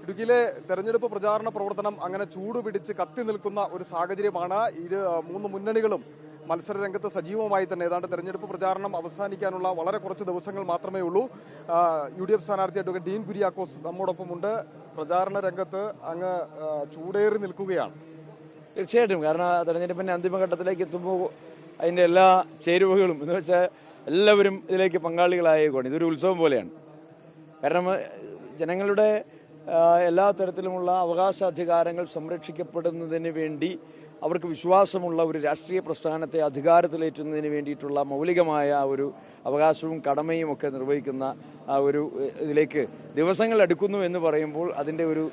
ഇടുക്കിയിലെ തെരഞ്ഞെടുപ്പ് പ്രചാരണ പ്രവർത്തനം അങ്ങനെ ചൂടുപിടിച്ച് കത്തി നിൽക്കുന്ന ഒരു സാഹചര്യമാണ്. മൂന്ന് മുന്നണികളും മത്സര രംഗത്ത് സജീവമായി തന്നെ ഏതാണ്ട് തെരഞ്ഞെടുപ്പ് പ്രചാരണം അവസാനിക്കാനുള്ള വളരെ കുറച്ച് ദിവസങ്ങൾ മാത്രമേ ഉള്ളൂ. UDF സ്ഥാനാർത്ഥി അഡ്വക്കേറ്റ് ഡീൻ കുര്യാക്കോസ് നമ്മോടൊപ്പമുണ്ട്. പ്രചാരണ രംഗത്ത് അങ്ങ് ചൂടേറി നിൽക്കുകയാണ്. തീർച്ചയായിട്ടും, കാരണം തെരഞ്ഞെടുപ്പിന്റെ അന്തിമഘട്ടത്തിലേക്ക് എത്തുമ്പോൾ അതിന്റെ എല്ലാ ചേരുവകളും എന്ന് വെച്ചാൽ എല്ലാവരും ഇതിലേക്ക് പങ്കാളികളായേക്കാണ്. ഇതൊരു ഉത്സവം പോലെയാണ്. കാരണം ജനങ്ങളുടെ എല്ലാ തരത്തിലുമുള്ള അവകാശാധികാരങ്ങൾ സംരക്ഷിക്കപ്പെടുന്നതിന് വേണ്ടി അവർക്ക് വിശ്വാസമുള്ള ഒരു രാഷ്ട്രീയ പ്രസ്ഥാനത്തെ അധികാരത്തിലേറ്റുന്നതിന് വേണ്ടിയിട്ടുള്ള മൗലികമായ ഒരു അവകാശവും കടമയും ഒക്കെ നിർവഹിക്കുന്ന ആ ഒരു ഇതിലേക്ക് ദിവസങ്ങൾ എടുക്കുന്നു എന്ന് പറയുമ്പോൾ അതിൻ്റെ ഒരു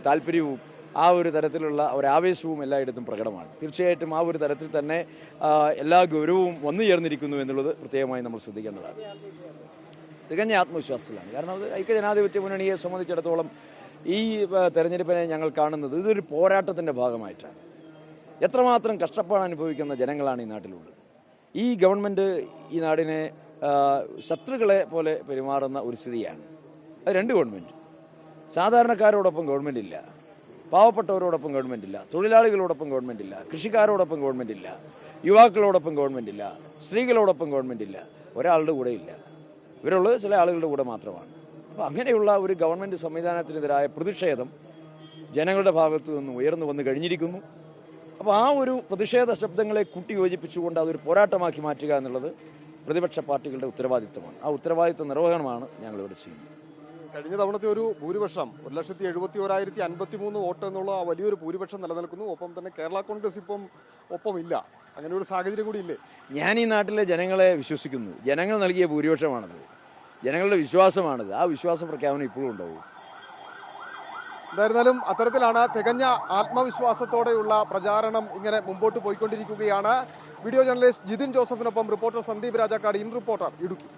താല്പര്യവും ആ ഒരു തരത്തിലുള്ള ഒരാവേശവും എല്ലായിടത്തും പ്രകടമാണ്. തീർച്ചയായിട്ടും ആ ഒരു തരത്തിൽ തന്നെ എല്ലാ ഗൗരവവും വന്നു ചേർന്നിരിക്കുന്നു എന്നുള്ളത് പ്രത്യേകമായി നമ്മൾ ശ്രദ്ധിക്കേണ്ടതാണ്. തികഞ്ഞ ആത്മവിശ്വാസത്തിലാണ്. കാരണം അത് ഐക്യജനാധിപത്യ മുന്നണിയെ സംബന്ധിച്ചിടത്തോളം ഈ തെരഞ്ഞെടുപ്പിനെ ഞങ്ങൾ കാണുന്നത് ഇതൊരു പോരാട്ടത്തിൻ്റെ ഭാഗമായിട്ടാണ്. എത്രമാത്രം കഷ്ടപ്പാട് അനുഭവിക്കുന്ന ജനങ്ങളാണ് ഈ നാട്ടിലുള്ളത്. ഈ ഗവൺമെൻറ് ഈ നാടിനെ ശത്രുക്കളെ പോലെ പെരുമാറുന്ന ഒരു സ്ഥിതിയാണ്. അത് രണ്ട് ഗവൺമെൻറ്. സാധാരണക്കാരോടൊപ്പം ഗവൺമെൻറ് ഇല്ല, പാവപ്പെട്ടവരോടൊപ്പം ഗവൺമെൻറ് ഇല്ല, തൊഴിലാളികളോടൊപ്പം ഗവൺമെൻറ് ഇല്ല, കൃഷിക്കാരോടൊപ്പം ഗവൺമെൻറ് ഇല്ല, യുവാക്കളോടൊപ്പം ഗവൺമെൻറ് ഇല്ല, സ്ത്രീകളോടൊപ്പം ഗവൺമെൻറ് ഇല്ല, ഒരാളുടെ കൂടെ ഇല്ല. ഇവരുള്ളത് ചില ആളുകളുടെ കൂടെ മാത്രമാണ്. അപ്പോൾ അങ്ങനെയുള്ള ഒരു ഗവൺമെൻറ് സംവിധാനത്തിനെതിരായ പ്രതിഷേധം ജനങ്ങളുടെ ഭാഗത്തു നിന്നും ഉയർന്നു വന്നു കഴിഞ്ഞിരിക്കുന്നു. അപ്പോൾ ആ ഒരു പ്രതിഷേധ ശബ്ദങ്ങളെ കൂട്ടിയോജിപ്പിച്ചുകൊണ്ട് അതൊരു പോരാട്ടമാക്കി മാറ്റുക എന്നുള്ളത് പ്രതിപക്ഷ പാർട്ടികളുടെ ഉത്തരവാദിത്തമാണ്. ആ ഉത്തരവാദിത്വ നിർവഹണമാണ് ഞങ്ങളിവിടെ ചെയ്യുന്നത്. കഴിഞ്ഞ തവണത്തെ ഒരു ഭൂരിപക്ഷം 1,71,053 വോട്ട് എന്നുള്ള വലിയൊരു ഭൂരിപക്ഷം നിലനിൽക്കുന്നു. ഒപ്പം തന്നെ കേരള കോൺഗ്രസ് ഇപ്പം ഒപ്പമില്ല. അങ്ങനെ ഒരു സാഹചര്യം കൂടി ഇല്ലേ? ഞാൻ ഈ നാട്ടിലെ ജനങ്ങളെ വിശ്വസിക്കുന്നു. ജനങ്ങൾ നൽകിയ ഭൂരിപക്ഷമാണത്, ജനങ്ങളുടെ വിശ്വാസമാണത്. ആ വിശ്വാസ പ്രഖ്യാപനം ഇപ്പോഴും ഉണ്ടാവും. എന്തായിരുന്നാലും അത്തരത്തിലാണ് തികഞ്ഞ ആത്മവിശ്വാസത്തോടെയുള്ള പ്രചാരണം ഇങ്ങനെ മുമ്പോട്ട് പോയിക്കൊണ്ടിരിക്കുകയാണ്. വീഡിയോ ജേർണലിസ്റ്റ് ജിതിൻ ജോസഫിനൊപ്പം reporter Sandeep Rajakkad, in reporter, Idukki.